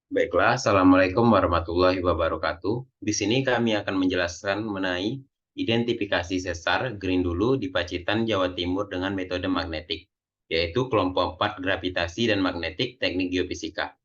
Baiklah, Assalamualaikum warahmatullahi wabarakatuh. Di sini kami akan menjelaskan mengenai identifikasi sesar Grindulu di Pacitan, Jawa Timur dengan metode magnetik, yaitu kelompok 4 gravitasi dan magnetik teknik geofisika.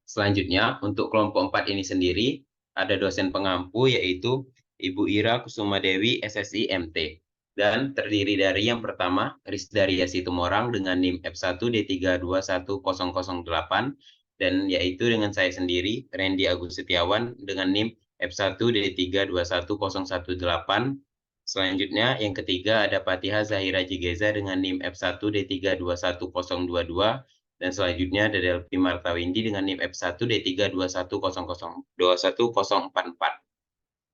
Selanjutnya, untuk kelompok 4 ini sendiri, ada dosen pengampu yaitu Ibu Ira Kusumadewi SSI MT. Dan terdiri dari yang pertama, Rizdaria Situmorang dengan NIM F1D321008, dan yaitu dengan saya sendiri, Randy Agus Setiawan dengan NIM F1D321018. Selanjutnya, yang ketiga ada Patiha Zahira Jigeza dengan NIM F1D321022. Dan selanjutnya ada Delphi Martawindi dengan NIM F1D321020210044.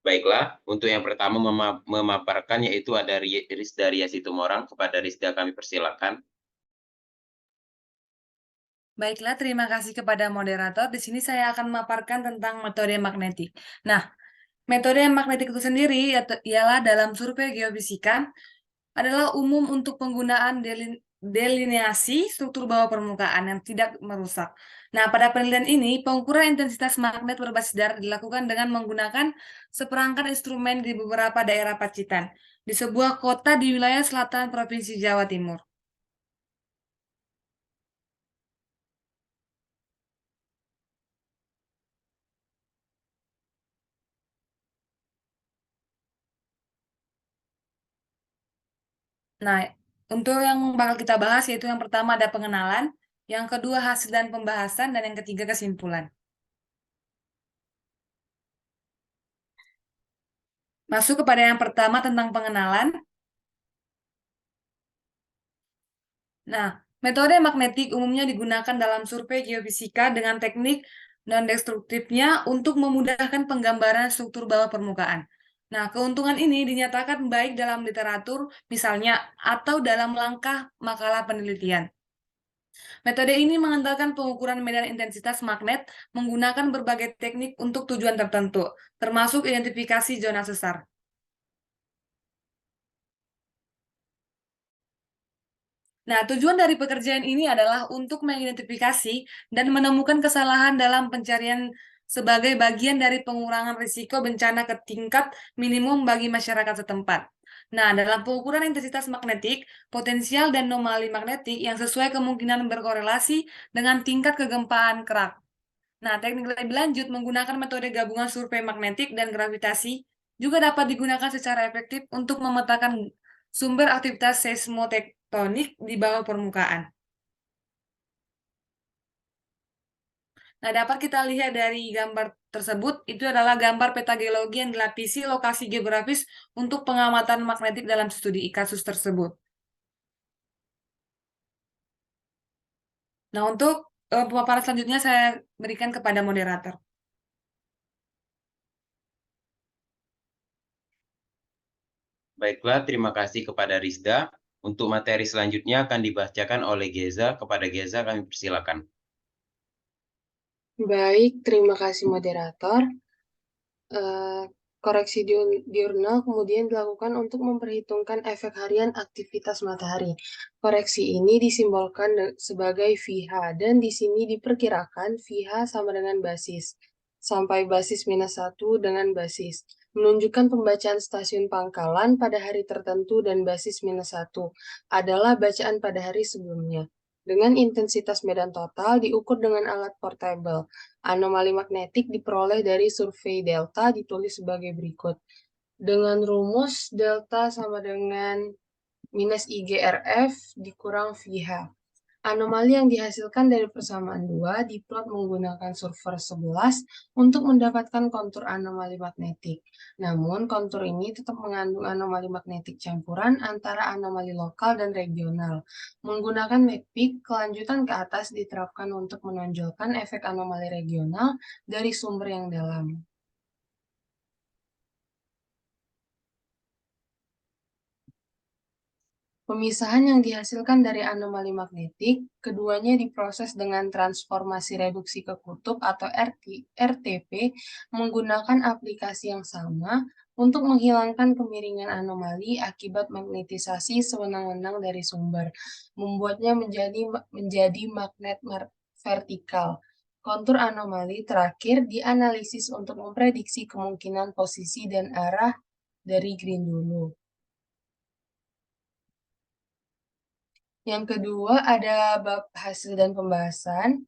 Baiklah, untuk yang pertama memaparkan yaitu ada Rizdaria Situmorang. Kepada Rizda kami persilakan. Baiklah, terima kasih kepada moderator. Di sini saya akan memaparkan tentang metode magnetik. Nah, metode magnetik itu sendiri ialah dalam survei geofisika adalah umum untuk penggunaan delineasi struktur bawah permukaan yang tidak merusak. Nah, pada penelitian ini, pengukuran intensitas magnet berbasis darat dilakukan dengan menggunakan seperangkat instrumen di beberapa daerah Pacitan, di sebuah kota di wilayah selatan Provinsi Jawa Timur. Nah, untuk yang bakal kita bahas yaitu yang pertama ada pengenalan, yang kedua hasil dan pembahasan, dan yang ketiga kesimpulan. Masuk kepada yang pertama tentang pengenalan. Nah, metode magnetik umumnya digunakan dalam survei geofisika dengan teknik non-destruktifnya untuk memudahkan penggambaran struktur bawah permukaan. Nah, keuntungan ini dinyatakan baik dalam literatur, misalnya, atau dalam langkah makalah penelitian. Metode ini mengandalkan pengukuran medan intensitas magnet menggunakan berbagai teknik untuk tujuan tertentu, termasuk identifikasi zona sesar. Nah, tujuan dari pekerjaan ini adalah untuk mengidentifikasi dan menemukan kesalahan dalam pencarian sebagai bagian dari pengurangan risiko bencana ke tingkat minimum bagi masyarakat setempat. Nah, dalam pengukuran intensitas magnetik, potensial dan anomali magnetik yang sesuai kemungkinan berkorelasi dengan tingkat kegempaan kerak. Nah, teknik lebih lanjut menggunakan metode gabungan survei magnetik dan gravitasi juga dapat digunakan secara efektif untuk memetakan sumber aktivitas seismotektonik di bawah permukaan. Nah, dapat kita lihat dari gambar tersebut, itu adalah gambar peta geologi yang dilapisi lokasi geografis untuk pengamatan magnetik dalam studi kasus tersebut. Nah, untuk pemaparan selanjutnya saya berikan kepada moderator. Baiklah, terima kasih kepada Rizda. Untuk materi selanjutnya akan dibacakan oleh Geza. Kepada Geza kami persilakan. Baik, terima kasih moderator. Koreksi diurnal kemudian dilakukan untuk memperhitungkan efek harian aktivitas matahari. Koreksi ini disimbolkan sebagai VH, dan di sini diperkirakan VH sama dengan basis, sampai basis -1 dengan basis, menunjukkan pembacaan stasiun pangkalan pada hari tertentu, dan basis -1 adalah bacaan pada hari sebelumnya. Dengan intensitas medan total diukur dengan alat portable. Anomali magnetik diperoleh dari survei delta ditulis sebagai berikut. Dengan rumus delta sama dengan minus IGRF dikurang VH. Anomali yang dihasilkan dari persamaan 2 diplot menggunakan solver 11 untuk mendapatkan kontur anomali magnetik. Namun, kontur ini tetap mengandung anomali magnetik campuran antara anomali lokal dan regional. Menggunakan MACPIC, kelanjutan ke atas diterapkan untuk menonjolkan efek anomali regional dari sumber yang dalam. Pemisahan yang dihasilkan dari anomali magnetik, keduanya diproses dengan transformasi reduksi ke kutub atau RTP menggunakan aplikasi yang sama, untuk menghilangkan kemiringan anomali akibat magnetisasi sewenang-wenang dari sumber, membuatnya menjadi magnet vertikal. Kontur anomali terakhir dianalisis untuk memprediksi kemungkinan posisi dan arah dari green dulu. Yang kedua ada bab hasil dan pembahasan.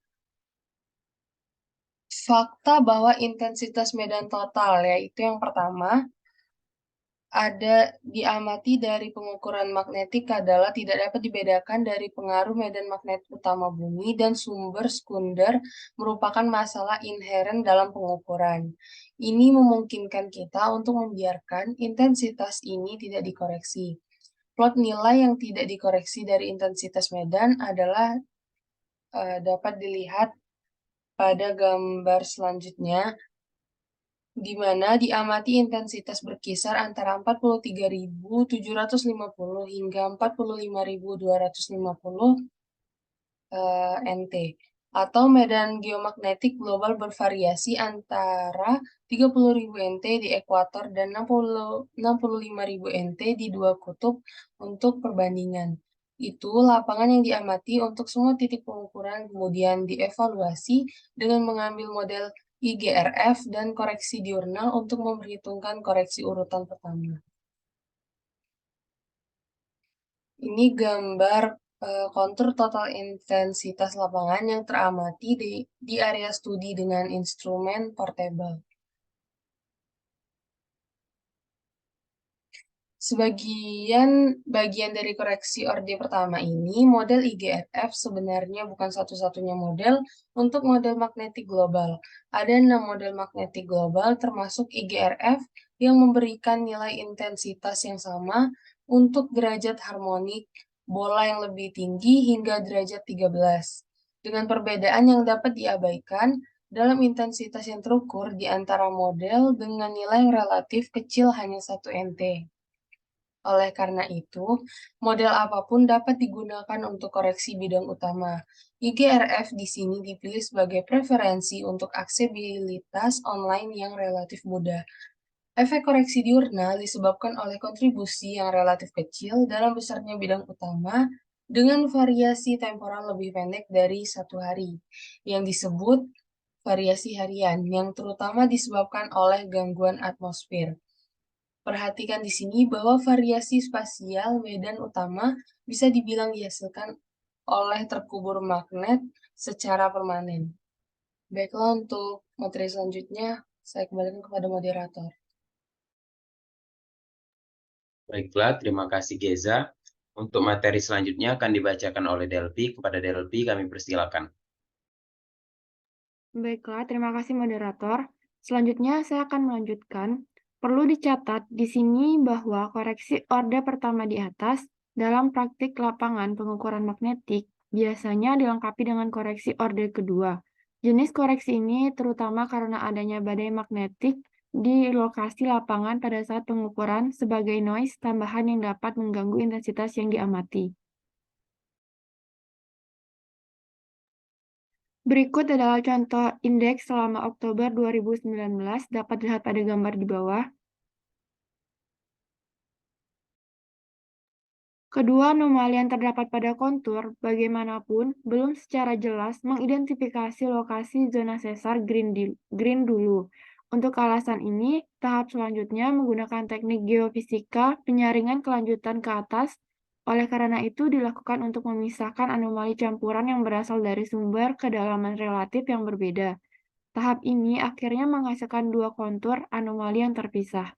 Fakta bahwa intensitas medan total, yaitu yang pertama, ada diamati dari pengukuran magnetik adalah tidak dapat dibedakan dari pengaruh medan magnet utama bumi dan sumber sekunder merupakan masalah inheren dalam pengukuran. Ini memungkinkan kita untuk membiarkan intensitas ini tidak dikoreksi. Plot nilai yang tidak dikoreksi dari intensitas medan adalah dapat dilihat pada gambar selanjutnya, di mana diamati intensitas berkisar antara 43.750 hingga 45.250 NT, atau medan geomagnetik global bervariasi antara 30.000 NT di ekuator dan 65.000 NT di dua kutub untuk perbandingan. Itu lapangan yang diamati untuk semua titik pengukuran kemudian dievaluasi dengan mengambil model IGRF dan koreksi diurnal untuk memperhitungkan koreksi urutan pertama. Ini gambar kontur total intensitas lapangan yang teramati di area studi dengan instrumen portable. Bagian dari koreksi orde pertama ini, model IGRF sebenarnya bukan satu-satunya model untuk model magnetik global. Ada 6 model magnetik global termasuk IGRF yang memberikan nilai intensitas yang sama untuk derajat harmonik bola yang lebih tinggi hingga derajat 13. Dengan perbedaan yang dapat diabaikan dalam intensitas yang terukur di antara model dengan nilai yang relatif kecil hanya 1 NT. Oleh karena itu, model apapun dapat digunakan untuk koreksi bidang utama. IGRF di sini dipilih sebagai preferensi untuk aksesibilitas online yang relatif mudah. Efek koreksi diurnal disebabkan oleh kontribusi yang relatif kecil dalam besarnya bidang utama dengan variasi temporal lebih pendek dari 1 hari, yang disebut variasi harian, yang terutama disebabkan oleh gangguan atmosfer. Perhatikan di sini bahwa variasi spasial medan utama bisa dibilang dihasilkan oleh terkubur magnet secara permanen. Baiklah, untuk materi selanjutnya, saya kembalikan kepada moderator. Baiklah, terima kasih Geza. Untuk materi selanjutnya akan dibacakan oleh Delphi. Kepada Delphi kami persilakan. Baiklah, terima kasih moderator. Selanjutnya saya akan melanjutkan. Perlu dicatat di sini bahwa koreksi orde pertama di atas dalam praktik lapangan pengukuran magnetik biasanya dilengkapi dengan koreksi orde kedua. Jenis koreksi ini terutama karena adanya badai magnetik di lokasi lapangan pada saat pengukuran sebagai noise tambahan yang dapat mengganggu intensitas yang diamati. Berikut adalah contoh indeks selama Oktober 2019, dapat dilihat pada gambar di bawah. Kedua anomali yang terdapat pada kontur, bagaimanapun, belum secara jelas mengidentifikasi lokasi zona sesar green dulu. Untuk alasan ini, tahap selanjutnya menggunakan teknik geofisika penyaringan kelanjutan ke atas. Oleh karena itu, dilakukan untuk memisahkan anomali campuran yang berasal dari sumber kedalaman relatif yang berbeda. Tahap ini akhirnya menghasilkan dua kontur anomali yang terpisah.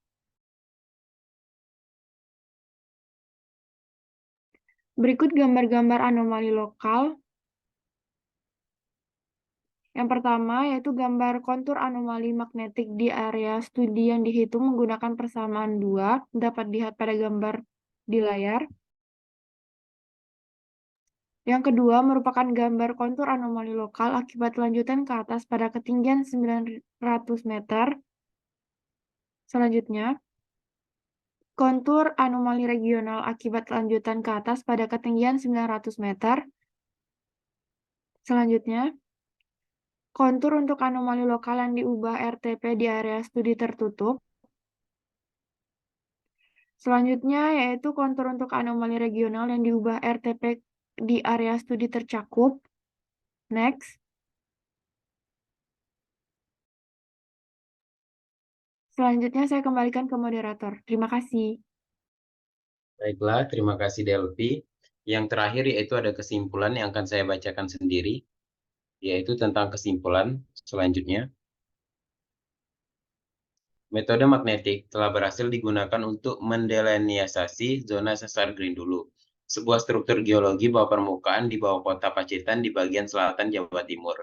Berikut gambar-gambar anomali lokal. Yang pertama yaitu gambar kontur anomali magnetik di area studi yang dihitung menggunakan persamaan 2, dapat dilihat pada gambar di layar. Yang kedua merupakan gambar kontur anomali lokal akibat lanjutan ke atas pada ketinggian 900 meter. Selanjutnya, kontur anomali regional akibat lanjutan ke atas pada ketinggian 900 meter. Selanjutnya, kontur untuk anomali lokal yang diubah RTP di area studi tertutup. Selanjutnya yaitu kontur untuk anomali regional yang diubah RTP di area studi tercakup. Next. Selanjutnya saya kembalikan ke moderator. Terima kasih. Baiklah, terima kasih Delphi. Yang terakhir yaitu ada kesimpulan yang akan saya bacakan sendiri, yaitu tentang kesimpulan selanjutnya. Metode magnetik telah berhasil digunakan untuk mendelineasasi zona sesar Grindulu, sebuah struktur geologi bawah permukaan di bawah kota Pacitan di bagian selatan Jawa Timur.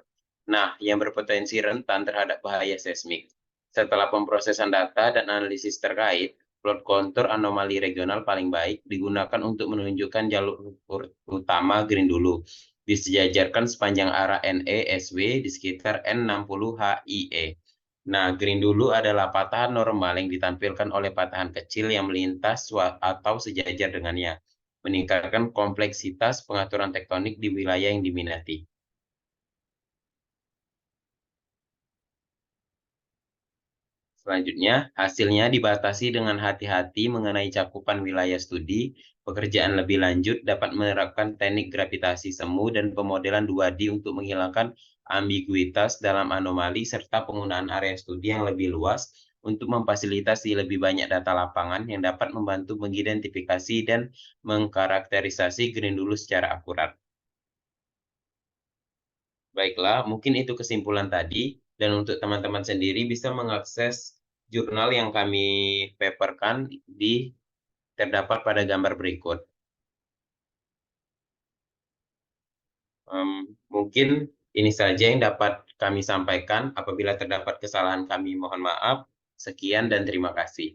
Nah, yang berpotensi rentan terhadap bahaya seismik. Setelah pemrosesan data dan analisis terkait, plot kontur anomali regional paling baik digunakan untuk menunjukkan jalur utama Grindulu. Disejajarkan sepanjang arah NE-SW di sekitar N60-HIE. Nah, Grindulu adalah patahan normal yang ditampilkan oleh patahan kecil yang melintas atau sejajar dengannya, meningkatkan kompleksitas pengaturan tektonik di wilayah yang diminati. Selanjutnya, hasilnya dibatasi dengan hati-hati mengenai cakupan wilayah studi. Pekerjaan lebih lanjut dapat menerapkan teknik gravitasi semu dan pemodelan 2D untuk menghilangkan ambiguitas dalam anomali serta penggunaan area studi yang lebih luas untuk memfasilitasi lebih banyak data lapangan yang dapat membantu mengidentifikasi dan mengkarakterisasi Grindulu secara akurat. Baiklah, mungkin itu kesimpulan tadi, dan untuk teman-teman sendiri bisa mengakses jurnal yang kami paperkan terdapat pada gambar berikut. Mungkin ini saja yang dapat kami sampaikan. Apabila terdapat kesalahan kami mohon maaf. Sekian dan terima kasih.